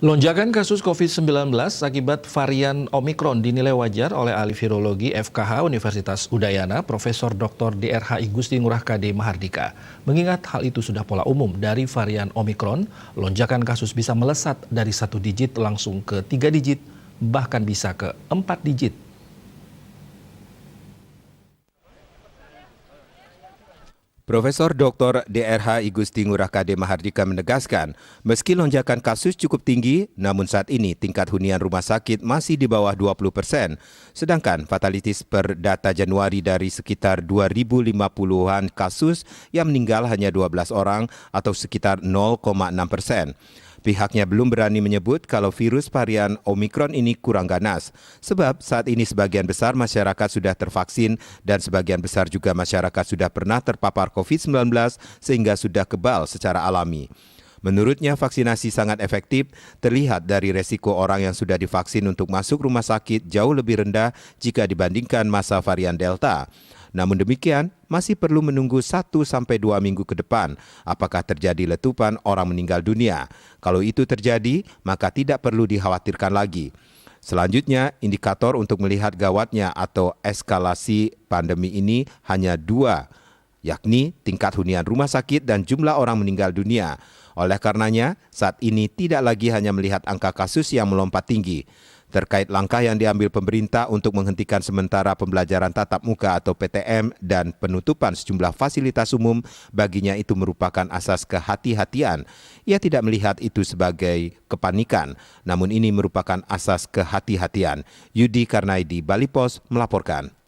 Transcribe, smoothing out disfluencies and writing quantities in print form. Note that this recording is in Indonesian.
Lonjakan kasus COVID-19 akibat varian Omikron dinilai wajar oleh ahli virologi FKH Universitas Udayana, Profesor Dr. DRH Igusti Ngurah KD Mahardika. Mengingat hal itu sudah pola umum dari varian Omikron, lonjakan kasus bisa melesat dari 1 digit langsung ke 3 digit, bahkan bisa ke 4 digit. Profesor Dr. DRH Igusti Ngurah KD Mahardika menegaskan, meski lonjakan kasus cukup tinggi, namun saat ini tingkat hunian rumah sakit masih di bawah 20%. Sedangkan fatalitas per data Januari dari sekitar 2.050-an kasus yang meninggal hanya 12 orang atau sekitar 0,6%. Pihaknya belum berani menyebut kalau virus varian Omikron ini kurang ganas, sebab saat ini sebagian besar masyarakat sudah tervaksin dan sebagian besar juga masyarakat sudah pernah terpapar COVID-19 sehingga sudah kebal secara alami. Menurutnya vaksinasi sangat efektif, terlihat dari resiko orang yang sudah divaksin untuk masuk rumah sakit jauh lebih rendah jika dibandingkan masa varian Delta. Namun demikian, masih perlu menunggu 1-2 minggu ke depan apakah terjadi letupan orang meninggal dunia. Kalau itu terjadi, maka tidak perlu dikhawatirkan lagi. Selanjutnya, indikator untuk melihat gawatnya atau eskalasi pandemi ini hanya 2, yakni tingkat hunian rumah sakit dan jumlah orang meninggal dunia. Oleh karenanya, saat ini tidak lagi hanya melihat angka kasus yang melompat tinggi. Terkait langkah yang diambil pemerintah untuk menghentikan sementara pembelajaran tatap muka atau PTM dan penutupan sejumlah fasilitas umum, baginya itu merupakan asas kehati-hatian. Ia tidak melihat itu sebagai kepanikan, namun ini merupakan asas kehati-hatian. Yudi Karnaidi, Bali Pos melaporkan.